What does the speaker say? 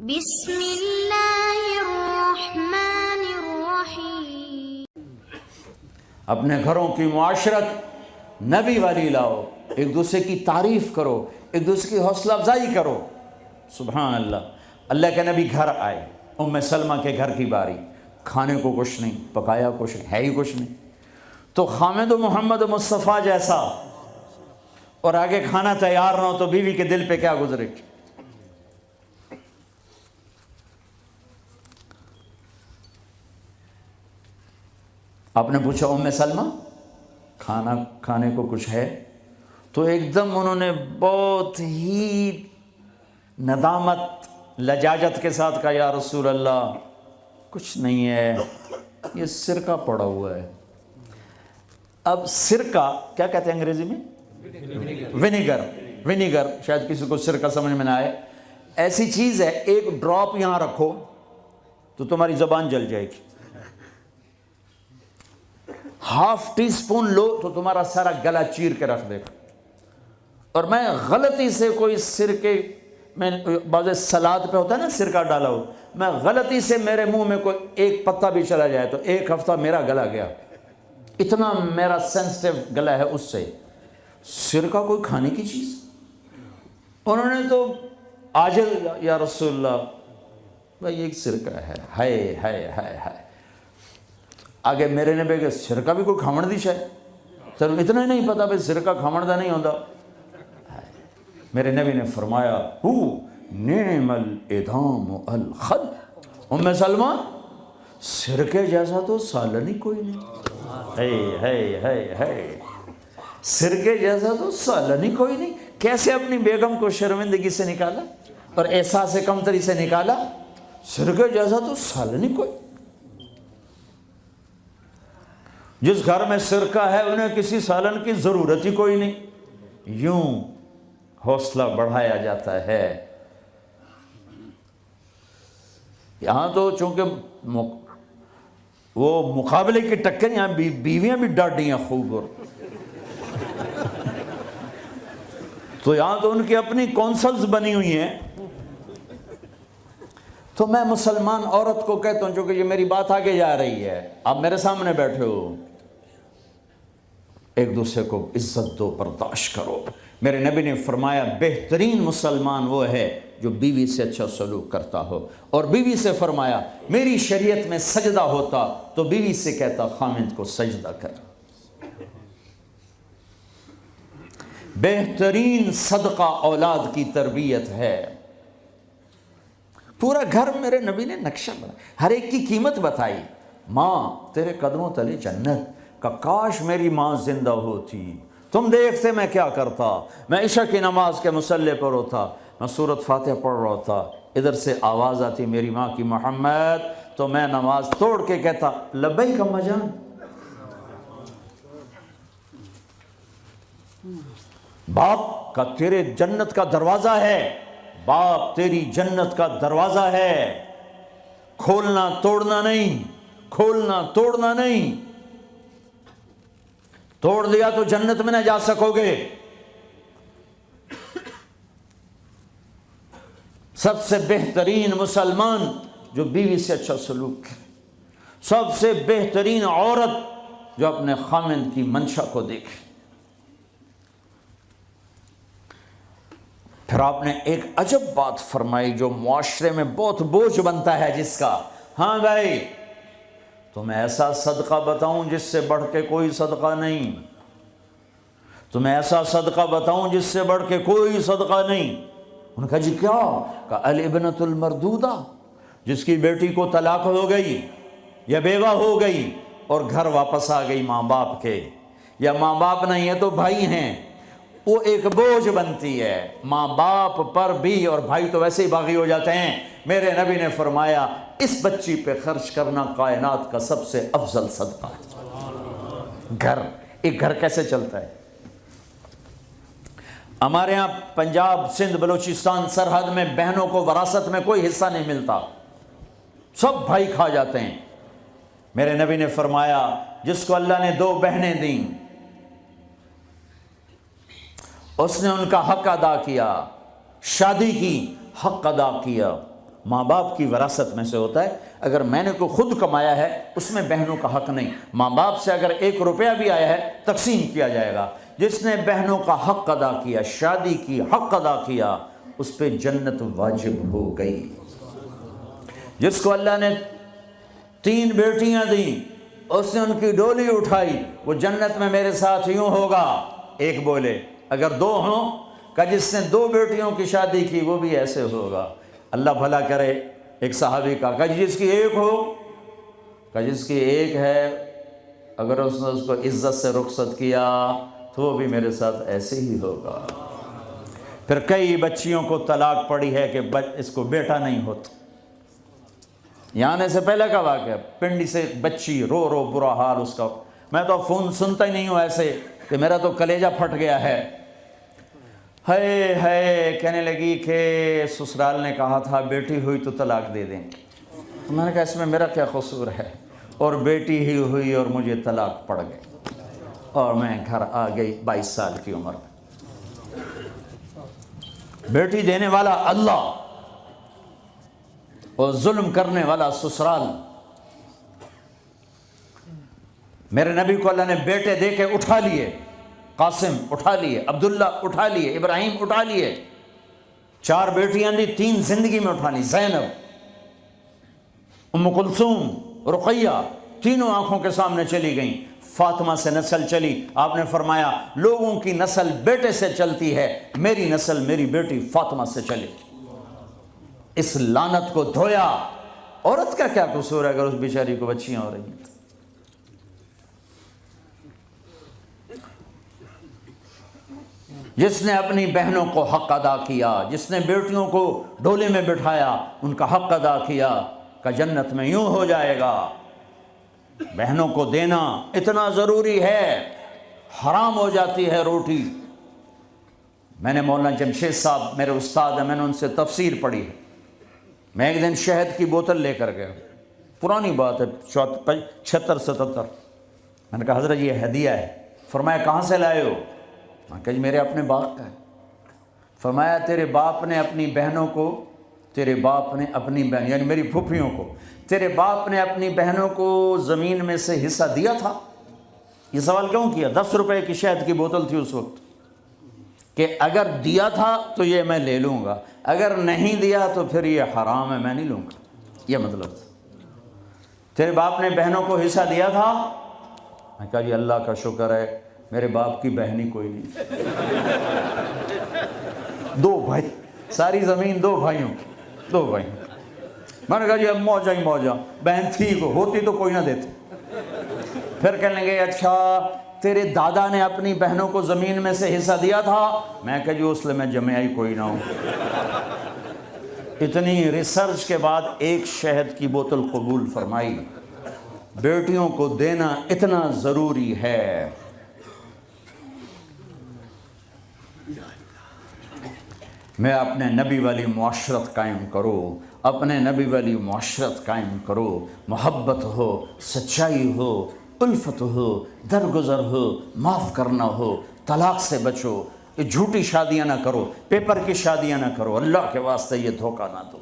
بسم اللہ الرحمن الرحیم۔ اپنے گھروں کی معاشرت نبی والی لاؤ، ایک دوسرے کی تعریف کرو، ایک دوسرے کی حوصلہ افزائی کرو۔ سبحان اللہ، اللہ کے نبی گھر آئے، ام سلمہ کے گھر کی باری، کھانے کو کچھ نہیں، پکایا کچھ ہے ہی کچھ نہیں، تو خامد محمد مصطفیٰ جیسا اور آگے کھانا تیار نہ ہو تو بیوی کے دل پہ کیا گزرے گی؟ آپ نے پوچھا ام سلمہ کھانا کھانے کو کچھ ہے؟ تو ایک دم انہوں نے بہت ہی ندامت لجاجت کے ساتھ کہا، یا رسول اللہ کچھ نہیں ہے، یہ سرکہ پڑا ہوا ہے۔ اب سرکہ کیا کہتے ہیں انگریزی میں؟ ونیگر، شاید کسی کو سرکہ سمجھ میں نہ آئے۔ ایسی چیز ہے، ایک ڈراپ یہاں رکھو تو تمہاری زبان جل جائے گی، ہاف ٹی سپون لو تو تمہارا سارا گلا چیر کے رکھ دے گا۔ اور میں غلطی سے کوئی سرکے میں بعض سلاد پہ ہوتا ہے نا سرکہ ڈالا ہو، میں غلطی سے میرے منہ میں کوئی ایک پتا بھی چلا جائے تو ایک ہفتہ میرا گلا گیا، اتنا میرا سینسٹیو گلا ہے اس سے۔ سرکہ کوئی کھانے کی چیز؟ انہوں نے تو عاجل، یا رسول اللہ بھائی ایک سرکہ ہے، ہائے ہائے ہائے ہائے۔ آگے میرے نے کہ سرکہ بھی کوئی کھامڑ دی شاید، تو اتنا ہی نہیں پتا بھائی سرکہ کھامڑ دا نہیں ہوتا۔ میرے نبی نے فرمایا ہو نعم الادام الخل، ام سلمہ سرکے جیسا تو سالن ہی کوئی نہیں، ہے سرکے جیسا تو سالن ہی کوئی نہیں۔ کیسے اپنی بیگم کو شرمندگی سے نکالا اور احساس کمتری سے نکالا، سرکے جیسا تو سالن ہی کوئی۔ جس گھر میں سرکہ ہے انہیں کسی سالن کی ضرورت ہی کوئی نہیں۔ یوں حوصلہ بڑھایا جاتا ہے۔ یہاں تو چونکہ وہ مقابلے کی ٹکر، یہاں بیویاں بھی ڈاڈی ہیں خوب، اور تو یہاں تو ان کی اپنی کونسلز بنی ہوئی ہیں۔ تو میں مسلمان عورت کو کہتا ہوں، چونکہ یہ میری بات آگے جا رہی ہے، آپ میرے سامنے بیٹھے ہو، ایک دوسرے کو عزت دو، برداشت کرو۔ میرے نبی نے فرمایا بہترین مسلمان وہ ہے جو بیوی سے اچھا سلوک کرتا ہو، اور بیوی سے فرمایا میری شریعت میں سجدہ ہوتا تو بیوی سے کہتا خامند کو سجدہ کر۔ بہترین صدقہ اولاد کی تربیت ہے۔ پورا گھر میرے نبی نے نقشہ بنایا، ہر ایک کی قیمت بتائی۔ ماں تیرے قدموں تلے جنت، کہ کاش میری ماں زندہ ہوتی، تم دیکھتے میں کیا کرتا، میں عشاء کی نماز کے مصلی پر ہوتا، میں سورۃ فاتحہ پڑھ رہا ہوتا، ادھر سے آواز آتی میری ماں کی محمد، تو میں نماز توڑ کے کہتا لبیک اماں جان۔ باپ کا تیرے جنت کا دروازہ ہے، باپ تیری جنت کا دروازہ ہے، کھولنا توڑنا نہیں، کھولنا توڑنا نہیں، توڑ دیا تو جنت میں نہ جا سکو گے۔ سب سے بہترین مسلمان جو بیوی سے اچھا سلوک کرے، سب سے بہترین عورت جو اپنے خامند کی منشا کو دیکھے۔ پھر آپ نے ایک عجب بات فرمائی جو معاشرے میں بہت بوجھ بنتا ہے جس کا، ہاں بھائی تمہیں ایسا صدقہ بتاؤں جس سے بڑھ کے کوئی صدقہ نہیں، تمہیں ایسا صدقہ بتاؤں جس سے بڑھ کے کوئی صدقہ نہیں۔ انہوں نے کہا جی کیا؟ کہا الابنۃ المردودہ، جس کی بیٹی کو طلاق ہو گئی یا بیوہ ہو گئی اور گھر واپس آ گئی ماں باپ کے، یا ماں باپ نہیں ہے تو بھائی ہیں، وہ ایک بوجھ بنتی ہے ماں باپ پر بھی، اور بھائی تو ویسے ہی باغی ہو جاتے ہیں۔ میرے نبی نے فرمایا اس بچی پہ خرچ کرنا کائنات کا سب سے افضل صدقہ ہے۔ گھر، ایک گھر کیسے چلتا ہے؟ ہمارے یہاں پنجاب سندھ بلوچستان سرحد میں بہنوں کو وراثت میں کوئی حصہ نہیں ملتا، سب بھائی کھا جاتے ہیں۔ میرے نبی نے فرمایا جس کو اللہ نے 2 بہنیں دیں اس نے ان کا حق ادا کیا، شادی کی، حق ادا کیا، ماں باپ کی وراثت میں سے ہوتا ہے. اگر میں نے کوئی خود کمایا ہے اس میں بہنوں کا حق نہیں. ماں باپ سے اگر 1 روپیہ بھی آیا ہے تقسیم کیا جائے گا. جس نے بہنوں کا حق ادا کیا, شادی کی حق ادا کیا, اس پہ جنت واجب ہو گئی. جس کو اللہ نے 3 بیٹیاں دیں, اس نے ان کی ڈولی اٹھائی, وہ جنت میں میرے ساتھ یوں ہوگا. ایک بولے, اگر 2 ہوں, کہ جس نے 2 بیٹیوں کی شادی کی وہ بھی ایسے ہوگا. اللہ بھلا کرے. ایک صحابی کا, کہ جس کی 1 ہو, کہ جس کی 1 ہے, اگر اس نے اس کو عزت سے رخصت کیا تو وہ بھی میرے ساتھ ایسے ہی ہوگا. پھر کئی بچیوں کو طلاق پڑی ہے کہ اس کو بیٹا نہیں ہوتا. یہاں آنے سے پہلے کا واقعہ, پنڈی سے بچی رو رو برا حال اس کا. میں تو فون سنتا ہی نہیں ہوں ایسے کہ میرا تو کلیجہ پھٹ گیا ہے. ہے کہنے لگی کہ سسرال نے کہا تھا بیٹی ہوئی تو طلاق دے دیں. میں نے کہا اس میں میرا کیا قصور ہے, اور بیٹی ہی ہوئی اور مجھے طلاق پڑ گئی, اور میں گھر آ گئی 22 سال کی عمر میں. بیٹی دینے والا اللہ اور ظلم کرنے والا سسرال. میرے نبی کو اللہ نے بیٹے دے کے اٹھا لیے. قاسم اٹھا لیے, عبداللہ اٹھا لیے, ابراہیم اٹھا لیے. 4 بیٹیاں دی, 3 زندگی میں اٹھا لی. زینب, ام کلثوم, رقیہ, تینوں آنکھوں کے سامنے چلی گئیں. فاطمہ سے نسل چلی. آپ نے فرمایا لوگوں کی نسل بیٹے سے چلتی ہے, میری نسل میری بیٹی فاطمہ سے چلی. اس لعنت کو دھویا. عورت کا کیا قصور ہے اگر اس بیچاری کو بچیاں ہو رہی ہیں؟ جس نے اپنی بہنوں کو حق ادا کیا, جس نے بیٹیوں کو ڈولے میں بٹھایا, ان کا حق ادا کیا, کہ جنت میں یوں ہو جائے گا. بہنوں کو دینا اتنا ضروری ہے, حرام ہو جاتی ہے روٹی. میں نے مولانا جمشید صاحب میرے استاد ہیں, میں نے ان سے تفسیر پڑھی ہے. میں ایک دن شہد کی بوتل لے کر گیا, پرانی بات ہے 76-77. میں نے کہا حضرت یہ ہدیہ ہے. فرمایا کہاں سے لائے ہو؟ میں کہا جی میرے اپنے باپ کا ہے. فرمایا تیرے باپ نے اپنی بہنوں کو, تیرے باپ نے اپنی بہن یعنی میری پھوپھیوں کو, تیرے باپ نے اپنی بہنوں کو زمین میں سے حصہ دیا تھا؟ یہ سوال کیوں کیا؟ 10 روپے کی شہد کی بوتل تھی اس وقت, کہ اگر دیا تھا تو یہ میں لے لوں گا, اگر نہیں دیا تو پھر یہ حرام ہے, میں نہیں لوں گا. یہ مطلب تھا. تیرے باپ نے بہنوں کو حصہ دیا تھا؟ میں کہا جی اللہ کا شکر ہے میرے باپ کی بہن ہی کوئی نہیں. 2 بھائی, ساری زمین 2 بھائیوں کی, 2 بھائی. میں نے کہا جی اب موجہ ہی موجہ, بہن تھی کو ہوتی تو کوئی نہ دیتے. پھر کہنے لگے اچھا تیرے دادا نے اپنی بہنوں کو زمین میں سے حصہ دیا تھا؟ میں کہا جی اس لیے میں جمعہ ہی کوئی نہ ہوں. اتنی ریسرچ کے بعد ایک شہد کی بوتل قبول فرمائی. بیٹیوں کو دینا اتنا ضروری ہے. میں اپنے نبی والی معاشرت قائم کرو, اپنے نبی والی معاشرت قائم کرو. محبت ہو, سچائی ہو, الفت ہو, درگزر ہو, معاف کرنا ہو, طلاق سے بچو. یہ جھوٹی شادیاں نہ کرو, پیپر کی شادیاں نہ کرو. اللہ کے واسطے یہ دھوکہ نہ دو.